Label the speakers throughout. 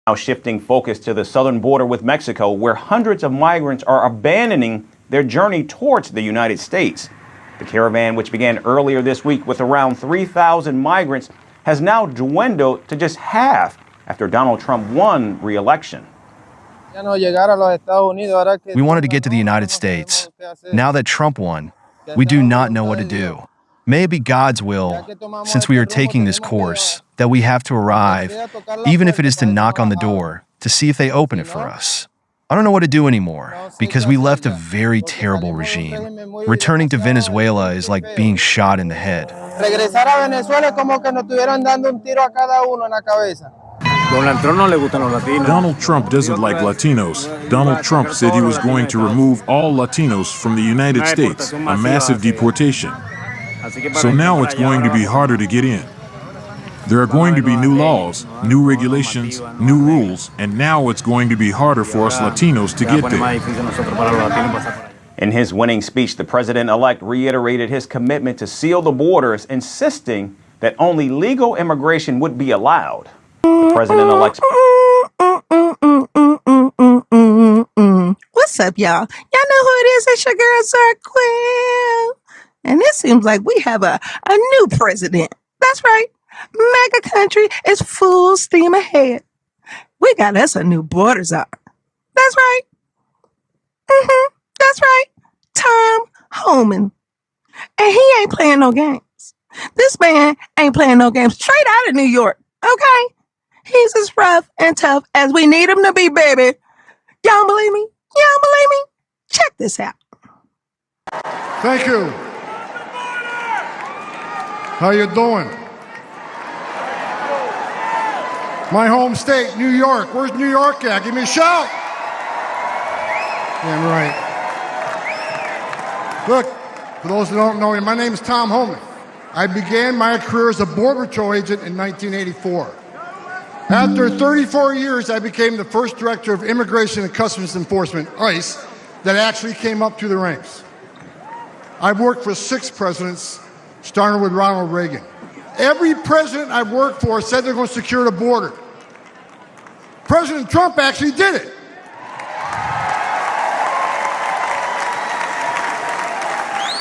Speaker 1: Now shifting focus to the southern border with Mexico, where hundreds of migrants are abandoning their journey towards the United States. The caravan, which began earlier this week with around 3,000 migrants, has now dwindled to just half after Donald Trump won re-election.
Speaker 2: We wanted to get to the United States. Now that Trump won, we do not know what to do. May it be God's will, since we are taking this course, that we have to arrive, even if it is to knock on the door, to see if they open it for us. I don't know what to do anymore, because we left a very terrible regime. Returning to Venezuela is like being shot in the head.
Speaker 3: Donald Trump doesn't like Latinos. Donald Trump said he was going to remove all Latinos from the United States, a massive deportation. So now it's going to be harder to get in. There are going to be new laws, new regulations, new rules, and now it's going to be harder for us Latinos to get there.
Speaker 1: In his winning speech, the president-elect reiterated his commitment to seal the borders, insisting that only legal immigration would be allowed. The president-elect's...
Speaker 4: What's up, y'all? Y'all know who it is? It's your girl, Czar Quill. And it seems like we have a new president. That's right. MAGA Country is full steam ahead. We got us a new border czar. That's right. That's right. Tom Homan. And he ain't playing no games. This man ain't playing no games. Straight out of New York. Okay? He's as rough and tough as we need him to be, baby. Y'all believe me? Y'all believe me? Check this out.
Speaker 5: Thank you. How you doing? My home state, New York. Where's New York at? Give me a shout. Damn right. Look, for those who don't know me, my name is Tom Homan. I began my career as a Border Patrol agent in 1984. After 34 years, I became the first director of Immigration and Customs Enforcement, ICE, that actually came up through the ranks. I've worked for 6 presidents, starting with Ronald Reagan. Every president I've worked for said they're going to secure the border. President Trump actually did it.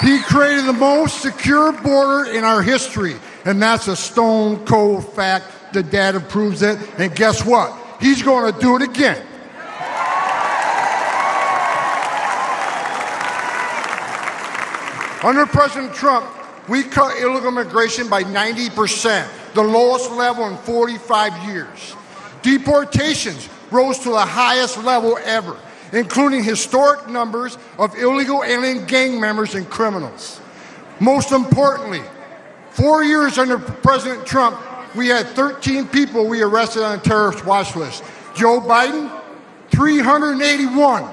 Speaker 5: He created the most secure border in our history, and that's a stone cold fact. The data proves it, and guess what? He's going to do it again. Under President Trump, we cut illegal immigration by 90%, the lowest level in 45 years. Deportations rose to the highest level ever, including historic numbers of illegal alien gang members and criminals. Most importantly, 4 years under President Trump, we had 13 people we arrested on a terrorist watch list. Joe Biden, 381.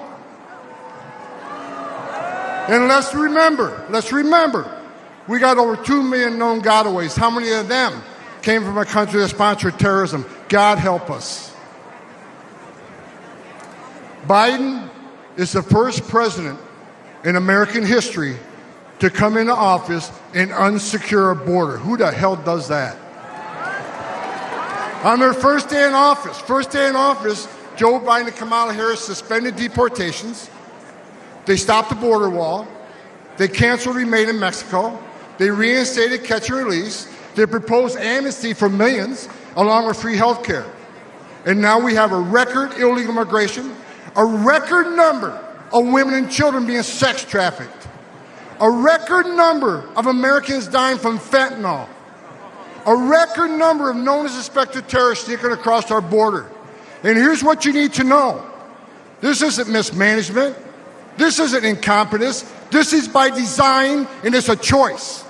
Speaker 5: And let's remember, we got over 2 million known gotaways. How many of them came from a country that sponsored terrorism? God help us. Biden is the first president in American history to come into office and unsecure a border. Who the hell does that? On their first day in office, Joe Biden and Kamala Harris suspended deportations. They stopped the border wall. They canceled Remain in Mexico. They reinstated catch and release. They proposed amnesty for millions, along with free health care. And now we have a record illegal immigration, a record number of women and children being sex trafficked, a record number of Americans dying from fentanyl, a record number of known as suspected terrorists sneaking across our border. And here's what you need to know. This isn't mismanagement. This isn't incompetence. This is by design, and it's a choice.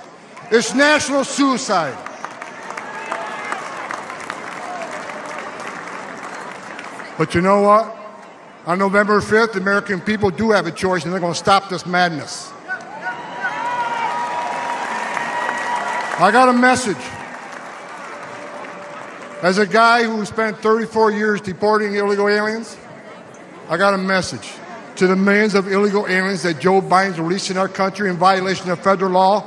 Speaker 5: It's national suicide. But you know what? On November 5th, the American people do have a choice, and they're going to stop this madness. I got a message. As a guy who spent 34 years deporting illegal aliens, I got a message to the millions of illegal aliens that Joe Biden's releasing our country in violation of federal law.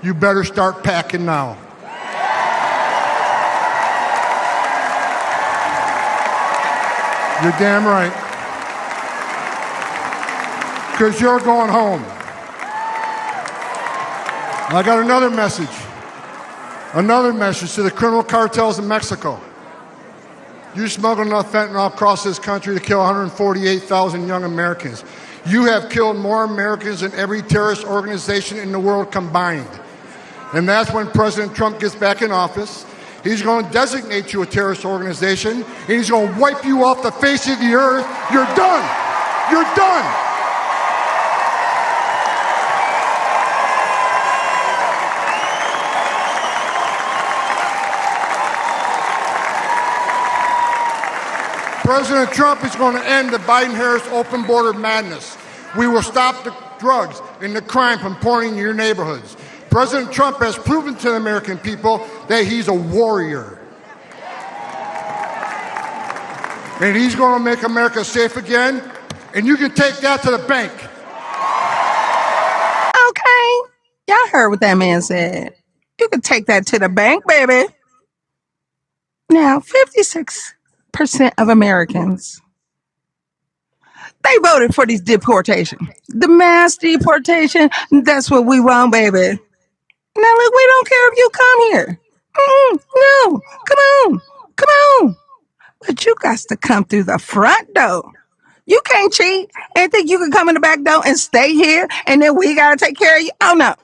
Speaker 5: You better start packing now. You're damn right. Because you're going home. I got another message. Another message to the criminal cartels in Mexico. You smuggled enough fentanyl across this country to kill 148,000 young Americans. You have killed more Americans than every terrorist organization in the world combined. And that's when President Trump gets back in office. He's going to designate you a terrorist organization, and he's going to wipe you off the face of the earth. You're done. You're done. President Trump is going to end the Biden-Harris open border madness. We will stop the drugs and the crime from pouring into your neighborhoods. President Trump has proven to the American people that he's a warrior. And he's going to make America safe again, and you can take that to the bank.
Speaker 4: Okay. Y'all heard what that man said. You can take that to the bank, baby. Now, 56% of Americans, they voted for these deportation. The mass deportation, that's what we want, baby. Now, look, we don't care if you come here. No, come on, come on. But you got to come through the front door. You can't cheat and think you can come in the back door and stay here, and then we got to take care of you. Oh,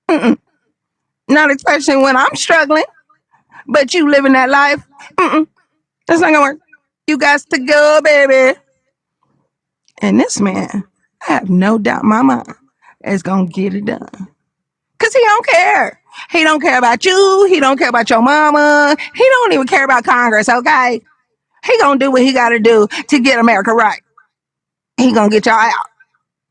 Speaker 4: no. Not especially when I'm struggling. But you living that life, that's not going to work. You got to go, baby. And this man, I have no doubt in my mind, is going to get it done. Because he don't care. He don't care about you. He don't care about your mama. He don't even care about Congress, okay? He going to do what he got to do to get America right. He going to get y'all out.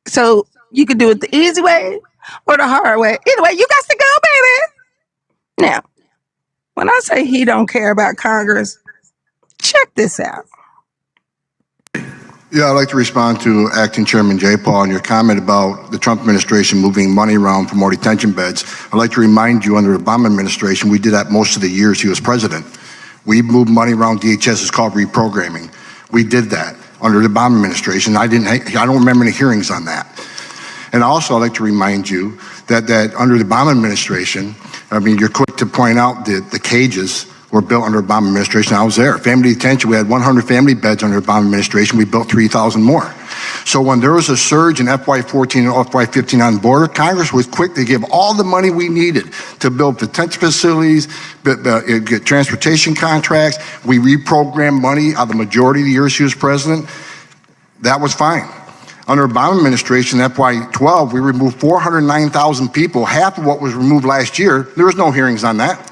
Speaker 4: So you can do it the easy way or the hard way. Either way, you got to go, baby. Now, when I say he don't care about Congress, check this out.
Speaker 6: Yeah, I'd like to respond to Acting Chairman Jay Paul and your comment about the Trump administration moving money around for more detention beds. I'd like to remind you, under the Obama administration, we did that most of the years he was president. We moved money around DHS. It's called reprogramming. We did that under the Obama administration. I don't remember any hearings on that. And also, I'd like to remind you that under the Obama administration, I mean, you're quick to point out that the cages were built under Obama administration. I was there. Family detention, we had 100 family beds under Obama administration. We built 3,000 more. So when there was a surge in FY14 and FY15 on the border, Congress was quick to give all the money we needed to build detention facilities, get transportation contracts. We reprogrammed money out of the majority of the years he was president. That was fine. Under Obama administration, FY12, we removed 409,000 people, half of what was removed last year. There was no hearings on that.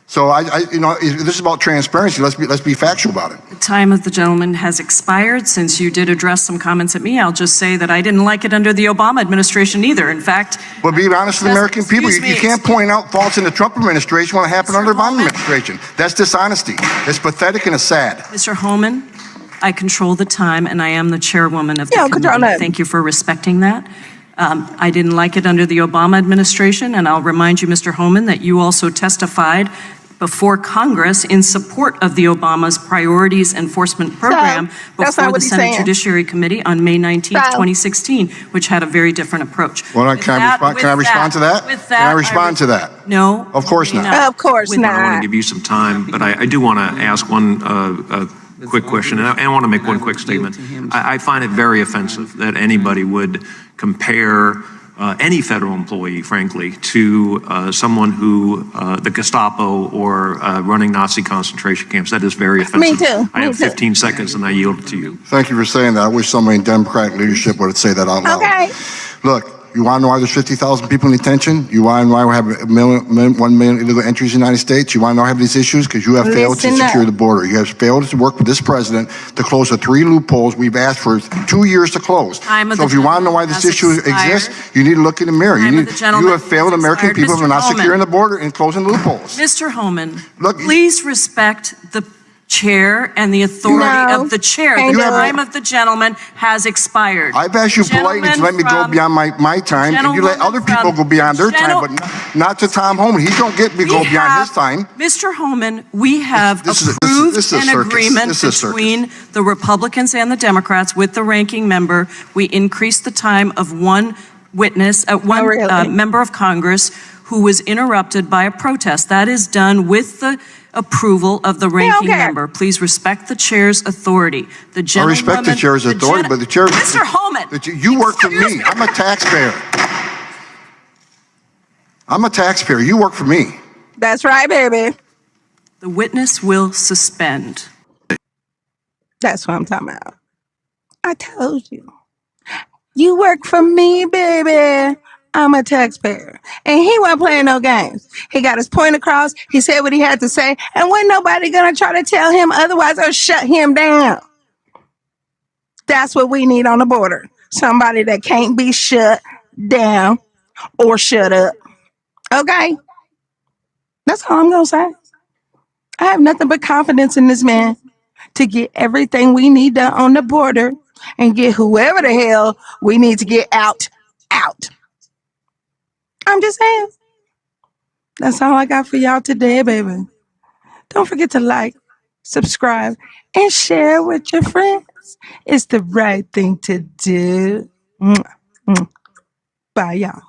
Speaker 6: So this is about transparency. Let's be factual about it.
Speaker 7: The time of the gentleman has expired. Since you did address some comments at me, I'll just say that I didn't like it under the Obama administration either. In fact,
Speaker 6: but be honest with the American people. You can't point out faults in the Trump administration when it happened under the Obama administration. That's dishonesty. It's pathetic and it's sad.
Speaker 7: Mr. Homan, I control the time, and I am the chairwoman of the committee. Thank you for respecting that. I didn't like it under the Obama administration, and I'll remind you, Mr. Homan, that you also testified before Congress in support of the Obama's Priorities Enforcement Program before the Senate Judiciary Committee on May 19, 2016, which had a very different approach.
Speaker 6: Well, can I respond to that? Can I respond to that?
Speaker 7: No.
Speaker 6: Of course not.
Speaker 4: Of course not.
Speaker 8: I want to give you some time, but I do want to ask one quick question, and I want to make one quick statement. I find it very offensive that anybody would compare any federal employee, frankly, to someone who, the Gestapo or running Nazi concentration camps. That is very offensive.
Speaker 4: Me too.
Speaker 8: I have 15 seconds and I yield it to you.
Speaker 6: Thank you for saying that. I wish somebody in Democratic leadership would say that out loud.
Speaker 4: Okay.
Speaker 6: Look, you want to know why there's 50,000 people in detention? You want to know why we have 1 million illegal entries in the United States? You want to know why we have these issues? Because you have failed to secure the border. You have failed to work with this president to close the 3 loopholes we've asked for 2 years to close. So if you want to know why this issue exists, you need to look in the mirror. You have failed American people for not securing the border and closing loopholes.
Speaker 7: Mr. Homan, please respect the chair and the authority of the chair. The time of the gentleman has expired.
Speaker 6: I've asked you politely to let me go beyond my time, and you let other people go beyond their time, but not to Tom Homan. He don't get me go beyond his time.
Speaker 7: Mr. Homan, we have approved
Speaker 6: This is a
Speaker 7: an
Speaker 6: circus.
Speaker 7: agreement
Speaker 6: This is a circus.
Speaker 7: between the Republicans and the Democrats with the ranking member. We increased the time of one witness, one
Speaker 4: really?
Speaker 7: member of Congress who was interrupted by a protest. That is done with the approval of the ranking
Speaker 4: care.
Speaker 7: member. Please respect the chair's authority. The
Speaker 6: I
Speaker 7: gentlewoman,
Speaker 6: respect the chair's authority, but the chair.
Speaker 7: Mr. Homan.
Speaker 6: You work for me. I'm a taxpayer. I'm a taxpayer. You work for me.
Speaker 4: That's right, baby.
Speaker 7: The witness will suspend.
Speaker 4: That's what I'm talking about. I told you. You work for me, baby. I'm a taxpayer. And he wasn't playing no games. He got his point across. He said what he had to say. And wasn't nobody going to try to tell him otherwise or shut him down. That's what we need on the border. Somebody that can't be shut down or shut up. Okay? That's all I'm going to say. I have nothing but confidence in this man to get everything we need done on the border and get whoever the hell we need to get out. I'm just saying. That's all I got for y'all today, baby. Don't forget to like, subscribe, and share with your friends. It's the right thing to do. Bye, y'all.